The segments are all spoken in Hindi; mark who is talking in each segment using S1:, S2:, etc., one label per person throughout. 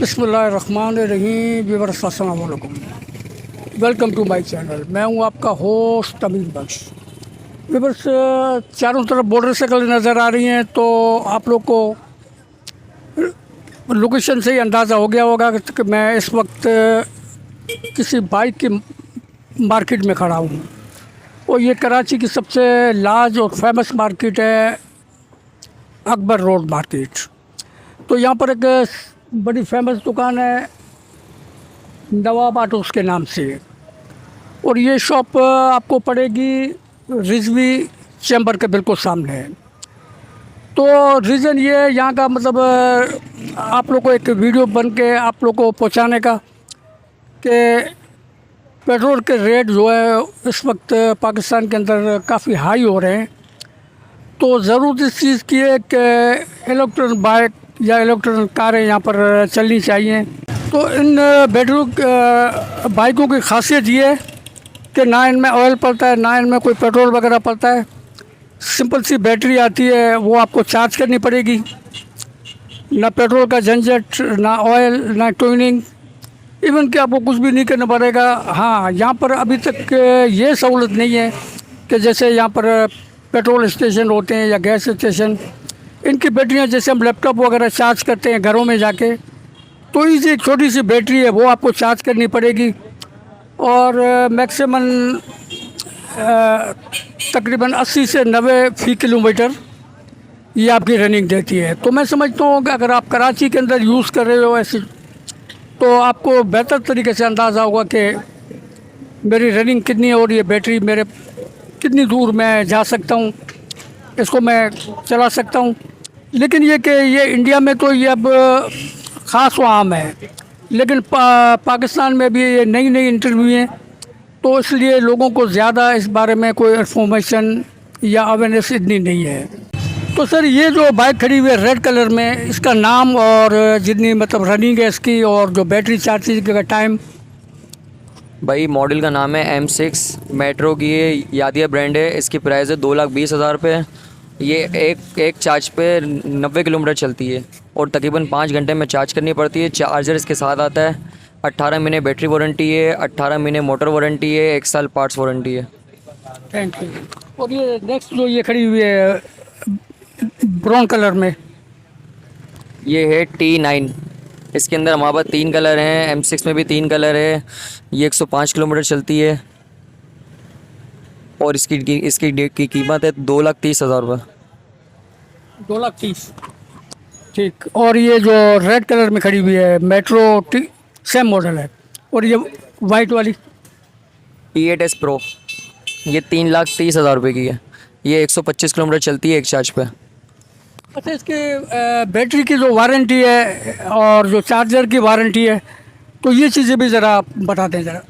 S1: बिस्मिल्लाहिर्रहमानिर्रहीम। व्यूअर्स अस्सलाम वालेकुम, वेलकम टू माय चैनल। मैं हूं आपका होस्ट तमीम बख्श। व्यूअर्स, चारों तरफ बॉर्डर शक्ल नज़र आ रही हैं तो आप लोग को लोकेशन से ही अंदाज़ा हो गया होगा कि मैं इस वक्त किसी बाइक की मार्केट में खड़ा हूं और ये कराची की सबसे लार्ज और फेमस मार्केट है अकबर रोड मार्केट। तो यहाँ पर एक बड़ी फेमस दुकान है नवाब ऑटोज़ के नाम से और ये शॉप आपको पड़ेगी रिजवी चैम्बर के बिल्कुल सामने है। तो रीज़न ये है यहाँ का मतलब आप लोग को एक वीडियो बन के आप लोग को पहुँचाने का कि पेट्रोल के रेट जो है इस वक्त पाकिस्तान के अंदर काफ़ी हाई हो रहे हैं। तो ज़रूरत इस चीज़ की है कि इलेक्ट्रॉनिक बाइक या इलेक्ट्रॉनिक कारें यहाँ पर चलनी चाहिए। तो इन बैटरी बाइकों की खासियत ये है कि ना इनमें ऑयल पड़ता है, ना इनमें कोई पेट्रोल वगैरह पड़ता है। सिंपल सी बैटरी आती है, वो आपको चार्ज करनी पड़ेगी। ना पेट्रोल का झंझट, ना ऑयल, ना ट्यूनिंग, इवन कि आपको कुछ भी नहीं करना पड़ेगा। हाँ, यहाँ पर अभी तक ये सहूलत नहीं है कि जैसे यहाँ पर पेट्रोल स्टेशन होते हैं या गैस स्टेशन, इनकी बैटरियाँ जैसे हम लैपटॉप वगैरह चार्ज करते हैं घरों में जाके, तो इसी एक छोटी सी बैटरी है वो आपको चार्ज करनी पड़ेगी और मैक्सिमम तकरीबन 80 से 90 फी किलोमीटर ये आपकी रनिंग देती है। तो मैं समझता हूँ कि अगर आप कराची के अंदर यूज़ कर रहे हो ऐसे, तो आपको बेहतर तरीके से अंदाज़ा होगा कि मेरी रनिंग कितनी हो रही है, बैटरी मेरे कितनी दूर मैं जा सकता हूँ, इसको मैं चला सकता हूँ। लेकिन ये कि ये इंडिया में तो ये अब ख़ास व आम है, लेकिन पाकिस्तान में भी ये नई नई इंटरव्यू हैं, तो इसलिए लोगों को ज़्यादा इस बारे में कोई इन्फॉर्मेशन या अवेयरनेस इतनी नहीं है। तो सर, ये जो बाइक खड़ी हुई है रेड कलर में, इसका नाम और जितनी मतलब रनिंग है इसकी और जो बैटरी चार्जिंग का टाइम।
S2: भाई मॉडल का नाम है M6 मेट्रो की, ये यादिया ब्रांड है। इसकी प्राइस है 2,20,000 रुपये। ये एक चार्ज पे 90 किलोमीटर चलती है और तकरीबन 5 घंटे में चार्ज करनी पड़ती है। चार्जर इसके साथ आता है। 18 महीने बैटरी वारंटी है, 18 महीने मोटर वारंटी है, 1 साल पार्ट्स वारंटी है।
S1: Thank you. और ये नेक्स्ट जो ये खड़ी हुई है ब्राउन कलर में,
S2: ये है T9। इसके अंदर हमारे पास 3 कलर हैं, M6 में भी 3 कलर है। ये 105 किलोमीटर चलती है और इसकी कीमत है 2,30,000 रुपये।
S1: 2,30,000, ठीक। और ये जो रेड कलर में खड़ी हुई है मेट्रो सेम मॉडल है, और ये वाइट वाली
S2: T8S Pro, ये 3,30,000 रुपये की है। ये 125 किलोमीटर चलती है एक चार्ज पे।
S1: अच्छा, इसके बैटरी की जो वारंटी है और जो चार्जर की वारंटी है, तो ये चीज़ें भी ज़रा आप बता दें ज़रा।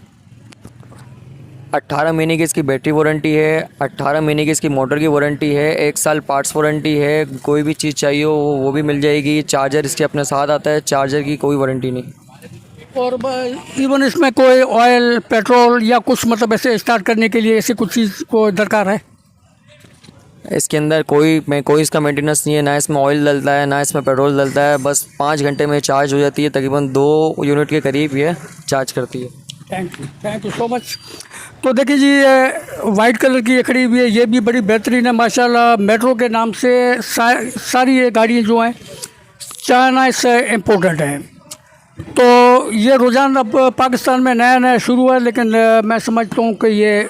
S2: 18 महीने की इसकी बैटरी वारंटी है, 18 महीने की इसकी मोटर की वारंटी है, 1 साल पार्ट्स वारंटी है। कोई भी चीज़ चाहिए हो वो भी मिल जाएगी। चार्जर इसके अपने साथ आता है, चार्जर की कोई वारंटी नहीं।
S1: और इवन इसमें कोई ऑयल, पेट्रोल या कुछ मतलब ऐसे स्टार्ट करने के लिए ऐसी कुछ चीज़ को दरकार है?
S2: इसके अंदर कोई इसका मेंटेनेंस नहीं है, ना इसमें ऑयल डलता है ना इसमें पेट्रोल डलता है। बस 5 घंटे में चार्ज हो जाती है, तकरीबन 2 यूनिट के करीब ये चार्ज करती है।
S1: Thank you so much. तो देखिए जी, वाइट कलर की ये खड़ी हुई है, ये भी बड़ी बेहतरीन है माशाल्लाह। मेट्रो के नाम से सारी ये गाड़ियाँ जो हैं चाइना से इम्पोर्टेड हैं। तो ये रुझान अब पाकिस्तान में नया नया शुरू है, लेकिन मैं समझता हूँ कि ये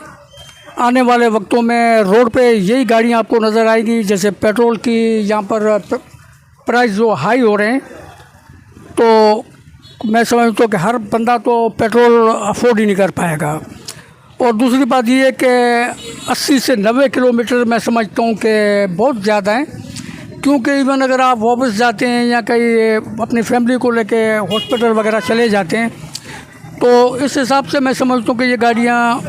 S1: आने वाले वक्तों में रोड पे यही गाड़ियाँ आपको नज़र आएगी। जैसे पेट्रोल की यहाँ पर प्राइस जो हाई हो रहे हैं, तो मैं समझता हूँ कि हर बंदा तो पेट्रोल अफोर्ड ही नहीं कर पाएगा। और दूसरी बात ये है कि 80 से 90 किलोमीटर मैं समझता हूँ कि बहुत ज़्यादा है, क्योंकि इवन अगर आप वापस जाते हैं या कहीं अपनी फैमिली को लेके हॉस्पिटल वगैरह चले जाते हैं, तो इस हिसाब से मैं समझता हूँ कि ये गाड़ियाँ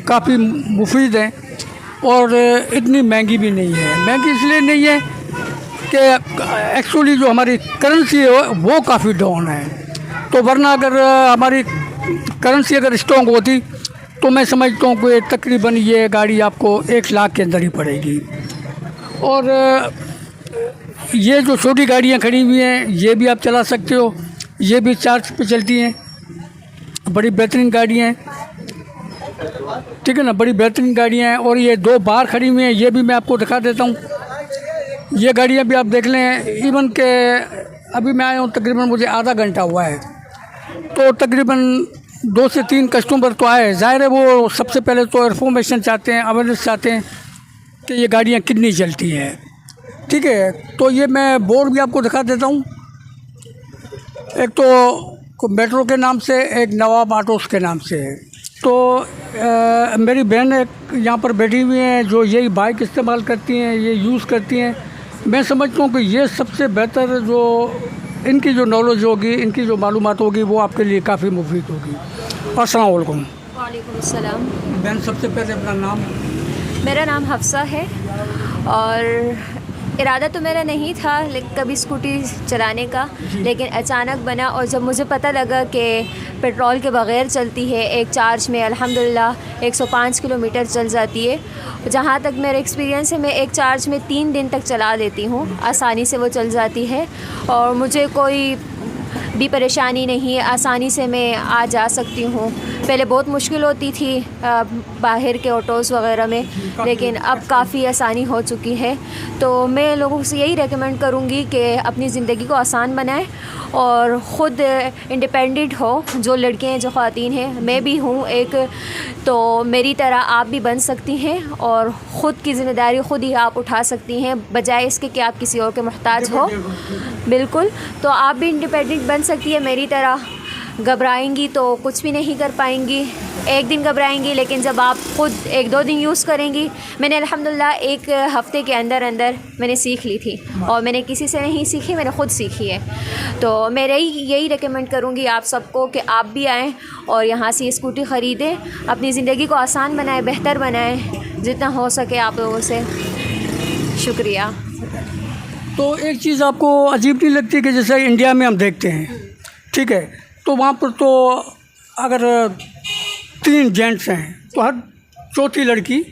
S1: काफ़ी मुफीद हैं और इतनी महंगी भी नहीं है। महंगी इसलिए नहीं है कि एक्चुअली जो हमारी करेंसी है वो काफ़ी डाउन है। तो वरना अगर हमारी करेंसी अगर स्ट्रॉन्ग होती तो मैं समझता हूँ कि तकरीबन ये गाड़ी आपको 1 लाख के अंदर ही पड़ेगी। और ये जो छोटी गाड़ियाँ खड़ी हुई हैं ये भी आप चला सकते हो। ये भी चार्ज पे चलती हैं, बड़ी बेहतरीन गाड़ियाँ हैं, ठीक है ना, बड़ी बेहतरीन गाड़ियाँ हैं। और ये 2 बाहर खड़ी हुई हैं, ये भी मैं आपको दिखा देता हूँ। ये गाड़ियाँ भी आप देख लें, इवन के अभी मैं आया हूँ तकरीबन मुझे आधा घंटा हुआ है, तो तकरीबन 2 से 3 कस्टमर तो आए। ज़ाहिर है वो सबसे पहले तो इन्फॉर्मेशन चाहते हैं, अवेयरनेस चाहते हैं कि ये गाड़ियाँ कितनी चलती हैं, ठीक है। तो ये मैं बोर्ड भी आपको दिखा देता हूँ। एक तो मेट्रो के नाम से, एक नवाब ऑटोस के नाम से है। तो मेरी बहन एक यहाँ पर बैठी हुई हैं जो यही बाइक इस्तेमाल करती हैं, ये यूज़ करती हैं। मैं समझता हूँ कि ये सबसे बेहतर जो इनकी जो नॉलेज होगी, इनकी जो मालूमात होगी, वो आपके लिए काफ़ी मुफीद होगी। अस्सलाम वालेकुम।
S3: वालेकुम अस्सलाम।
S1: बहन सबसे पहले अपना नाम।
S3: मेरा नाम हफ्सा है और इरादा तो मेरा नहीं था कभी स्कूटी चलाने का, लेकिन अचानक बना। और जब मुझे पता लगा कि पेट्रोल के बग़ैर चलती है, एक चार्ज में अल्हम्दुलिल्लाह 105 किलोमीटर चल जाती है। जहाँ तक मेरा एक्सपीरियंस है, मैं एक चार्ज में 3 दिन तक चला लेती हूँ, आसानी से वो चल जाती है और मुझे कोई भी परेशानी नहीं है, आसानी से मैं आ जा सकती हूँ। पहले बहुत मुश्किल होती थी बाहर के ऑटोज़ वग़ैरह में, लेकिन अब काफ़ी आसानी हो चुकी है। तो मैं लोगों से यही रेकमेंड करूँगी कि अपनी ज़िंदगी को आसान बनाएं और ख़ुद इंडिपेंडेंट हो। जो लड़के हैं, जो ख़वातीन हैं, मैं भी हूँ एक, तो मेरी तरह आप भी बन सकती हैं और ख़ुद की ज़िम्मेदारी ख़ुद ही आप उठा सकती हैं, बजाय इसके कि आप किसी और के मोहताज हो। बिल्कुल, तो आप भी इंडिपेंडेंट बन सकती है मेरी तरह। घबराएंगी तो कुछ भी नहीं कर पाएंगी, एक दिन घबराएंगी, लेकिन जब आप खुद 1-2 दिन यूज़ करेंगी, मैंने अल्हम्दुलिल्लाह 1 हफ़्ते के अंदर मैंने सीख ली थी और मैंने किसी से नहीं सीखी, मैंने ख़ुद सीखी है। तो मैं यही रेकमेंड करूँगी आप सबको कि आप भी आएँ और यहाँ से ये स्कूटी ख़रीदें, अपनी ज़िंदगी को आसान बनाएं, बेहतर बनाएं जितना हो सके आप लोगों से। शुक्रिया।
S1: तो एक चीज़ आपको अजीब नहीं लगती कि जैसे इंडिया में हम देखते हैं, ठीक है, तो वहाँ पर तो अगर 3 जेंट्स हैं तो हर चौथी लड़की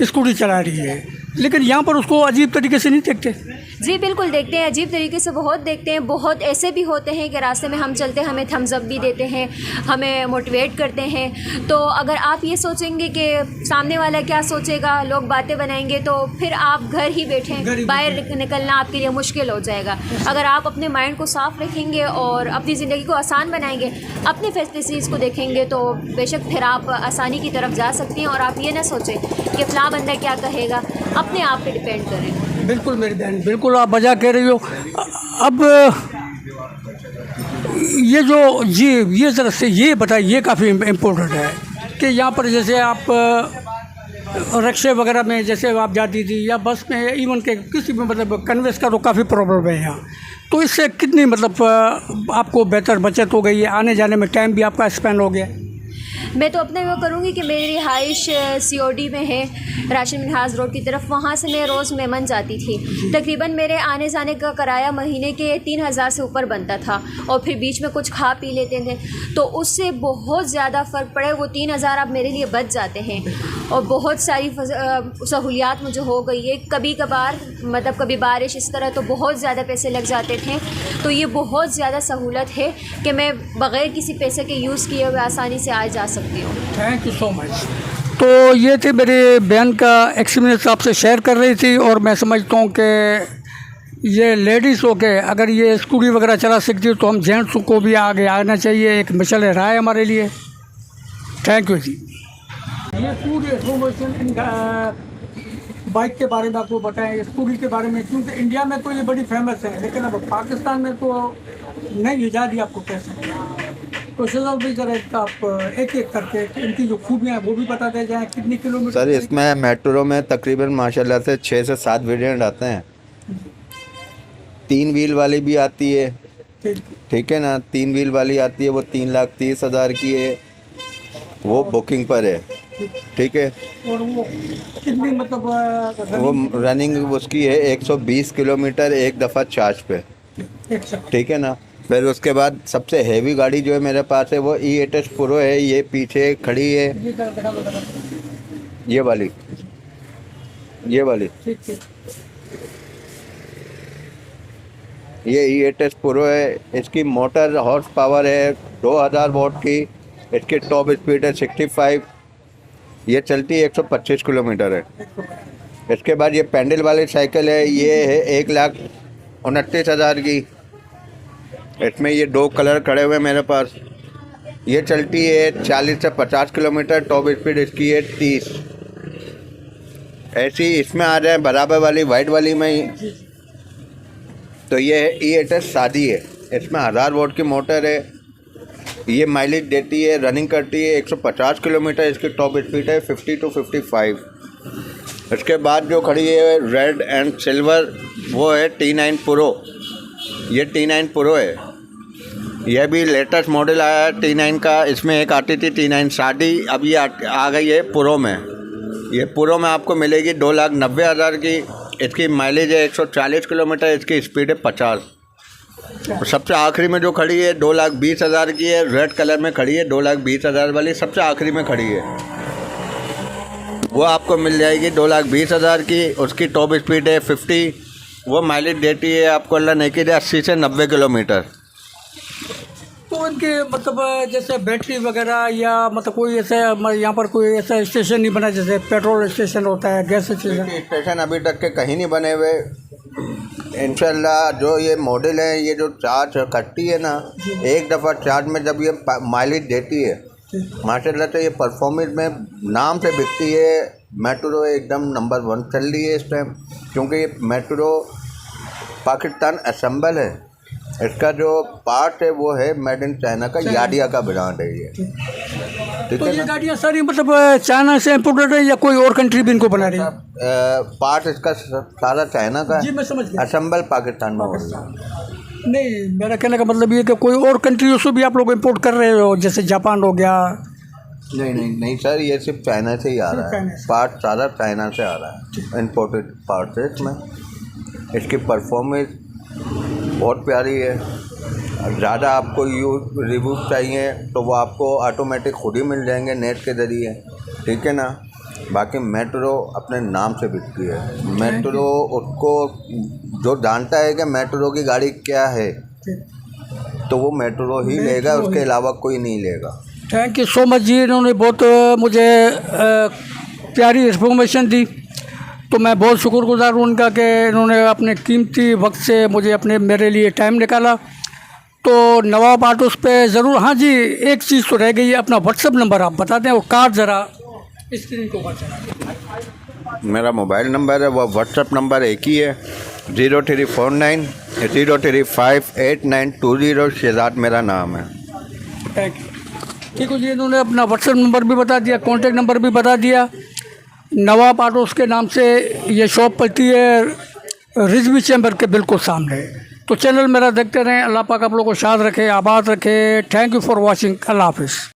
S1: स्कूटी चला रही है, लेकिन यहाँ पर उसको अजीब तरीके से नहीं देखते।
S3: जी बिल्कुल देखते हैं, अजीब तरीके से बहुत देखते हैं। बहुत ऐसे भी होते हैं कि रास्ते में हम चलते हैं, हमें थम्स अप भी देते हैं, हमें मोटिवेट करते हैं। तो अगर आप ये सोचेंगे कि सामने वाला क्या सोचेगा, लोग बातें बनाएंगे, तो फिर आप घर ही बैठें, बाहर निकलना आपके लिए मुश्किल हो जाएगा। अगर आप अपने माइंड को साफ़ रखेंगे और अपनी ज़िंदगी को आसान बनाएंगे, अपने फैसिलिटीज़ को देखेंगे, तो बेशक फिर आप आसानी की तरफ जा सकती हैं। और आप ये ना सोचें कि फ़लाँ बंदा क्या कहेगा, अपने आप पे डिपेंड करें।
S1: बिल्कुल मेरी बहन, बिल्कुल आप वजह कह रही हो। अब ये जो ये ज़रा से ये बताइए, ये काफ़ी इम्पोर्टेंट है कि यहाँ पर जैसे आप रिक्शे वगैरह में जैसे आप जाती थी या बस में, इवन के किसी भी मतलब कन्वेंस का तो काफ़ी प्रॉब्लम है यहाँ। तो इससे कितनी मतलब आपको बेहतर बचत हो गई है, आने जाने में टाइम भी आपका स्पेंड हो गया?
S3: मैं तो अपने वो करूँगी कि मेरी रिहाइश COD में है, राशिद मिन्हाज रोड की तरफ। वहाँ से मैं रोज़ मेमन जाती थी। तकरीबन मेरे आने जाने का किराया महीने के 3000 से ऊपर बनता था और फिर बीच में कुछ खा पी लेते थे, तो उससे बहुत ज़्यादा फ़र्क पड़े। वो 3000 अब मेरे लिए बच जाते हैं और बहुत सारी सहूलियात मुझे हो गई है। कभी कभार मतलब कभी बारिश इस तरह तो बहुत ज़्यादा पैसे लग जाते थे, तो ये बहुत ज़्यादा सहूलत है कि मैं बग़ैर किसी पैसे के यूज़ किए हुए आसानी से आ जा सकती हूँ।
S1: Thank you so much. तो ये थे मेरे बहन का एक्सपीरियंस आपसे शेयर कर रही थी, और मैं समझता हूँ कि ये लेडीज़ हो के अगर ये स्कूटी वगैरह चला सकती है तो हम जेंट्स को भी आगे आना चाहिए, एक मिसाल राय हमारे लिए। थैंक यू जी। ये पूरी इन्फॉर्मेशन बाइक के बारे में आपको बताएं, स्कूटी के बारे में, क्योंकि इंडिया में तो ये बड़ी फेमस है, लेकिन अब पाकिस्तान में तो नहीं ज़्यादा आपको कह सकते हैं। तो शहजाद भाई ज़रा आप एक एक करके इनकी जो खूबियाँ हैं वो भी बताते जाएँ, कितनी किलोमीटर।
S4: सर इसमें मेट्रो में तकरीबन माशाल्लाह से 6 से 7 वेरिएंट आते हैं। 3 व्हील वाली भी आती है, ठीक है ना, 3 व्हील वाली आती है, वो 3,30,000 की है, वो बुकिंग पर है, ठीक है।
S1: और वो कितनी मतलब
S4: वो रनिंग उसकी है 120 किलोमीटर एक दफ़ा चार्ज पे, ठीक है ना। फिर उसके बाद सबसे हैवी गाड़ी जो है मेरे पास है वो E8S प्रो है, ये पीछे खड़ी है, ये वाली ये E8S प्रो है, इसकी मोटर हॉर्स पावर है 2000 वोल्ट की, इसकी टॉप स्पीड है 65, ये चलती है 125 किलोमीटर है। इसके बाद ये पैंडल वाली साइकिल है, ये है 1,29,000 की। इसमें ये 2 कलर खड़े हुए हैं मेरे पास। ये चलती है 40 से 50 किलोमीटर, टॉप स्पीड इसकी है 30। ऐसी इसमें आ जाए बराबर वाली वाइट वाली में ही, तो ये है E8S शादी है, इसमें 1000 वोल्ट की मोटर है, ये माइलेज देती है, रनिंग करती है 150 किलोमीटर, इसकी टॉप स्पीड है 50 to 55। इसके बाद जो खड़ी है रेड एंड सिल्वर, वो है T9 प्रो। ये T9 प्रो है, यह भी लेटेस्ट मॉडल आया है T9 का। इसमें एक आती थी T9 शादी, अब ये आ गई है प्रो में। ये प्रो में आपको मिलेगी 2,90,000 की। इसकी माइलेज है 140 किलोमीटर, इसकी स्पीड है 50। सबसे आखिरी में जो खड़ी है 2,20,000 की है, रेड कलर में खड़ी है, 2,20,000 वाली सबसे आखिरी में खड़ी है, वो आपको मिल जाएगी 2,20,000 की। उसकी टॉप स्पीड है 50, वो माइलेज देती है आपको अल्लाह नहीं कीजिए 80 से 90 किलोमीटर।
S1: तो इनके मतलब जैसे बैटरी वगैरह या मतलब कोई ऐसा यहाँ पर कोई ऐसा स्टेशन नहीं बना जैसे पेट्रोल स्टेशन होता है, गैस
S4: स्टेशन अभी तक के कहीं नहीं बने हुए। इंशाल्लाह जो ये मॉडल है, ये जो चार्ज करती है ना, एक दफ़ा चार्ज में जब ये माइलेज देती है माशाल्लाह से, ये परफॉर्मेंस में नाम से बिकती है। मेट्रो एकदम नंबर 1 चल रही है इस टाइम, क्योंकि ये मेट्रो पाकिस्तान असेंबल है। इसका जो पार्ट है वो है मेड इन चाइना का, याडिया का ब्रांड है ये, ठीक
S1: तो
S4: है
S1: ये
S4: ना।
S1: गाड़ियाँ सारी मतलब चाइना से इम्पोर्टेड है या कोई और कंट्री भी इनको बना रही है?
S4: पार्ट इसका सारा चाइना का
S1: जी
S4: है,
S1: मैं समझ गया।
S4: असेंबल पाकिस्तान में हो रहा है।
S1: नहीं, मेरा कहने का मतलब ये कि कोई और कंट्रियों से भी आप लोग इम्पोर्ट कर रहे हो, जैसे जापान हो गया?
S4: नहीं सर, ये सिर्फ चाइना से ही आ रहा है, पार्ट सारा चाइना से आ रहा है, इम्पोर्टेड पार्ट है इसमें। इसकी परफॉर्मेंस बहुत प्यारी है। ज़्यादा आपको रिव्यू चाहिए तो वो आपको ऑटोमेटिक खुद ही मिल जाएंगे नेट के ज़रिए, ठीक है ना। बाकी मेट्रो अपने नाम से बिकती है। मेट्रो उसको जो जानता है कि मेट्रो की गाड़ी क्या है, तो वो मेट्रो ही लेगा, उसके अलावा कोई नहीं लेगा।
S1: थैंक यू सो मच जी, इन्होंने बहुत मुझे प्यारी इन्फॉर्मेशन दी, तो मैं बहुत शुक्रगुजार हूँ उनका कि इन्होंने अपने कीमती वक्त से मेरे लिए टाइम निकाला। तो नवाब ऑटोस पे ज़रूर। हाँ जी, एक चीज़ तो रह गई है, अपना व्हाट्सअप नंबर आप बता दें और कार्ड ज़रा स्क्रीन को बचा।
S4: मेरा मोबाइल नंबर है, वो व्हाट्सअप नंबर एक ही है, 0349 0358920। शहजाद मेरा नाम है।
S1: Thank you. ठीक है जी, इन्होंने अपना व्हाट्सएप नंबर भी बता दिया, कॉन्टैक्ट नंबर भी बता दिया। नवाब ऑटोस के नाम से ये शॉप पड़ती है रिजवी चैम्बर के बिल्कुल सामने। तो चैनल मेरा देखते रहें। अल्लाह पाक आप लोगों को शाद रखे, आबाद रखे। Thank you for watching. अल्लाह हाफिज़।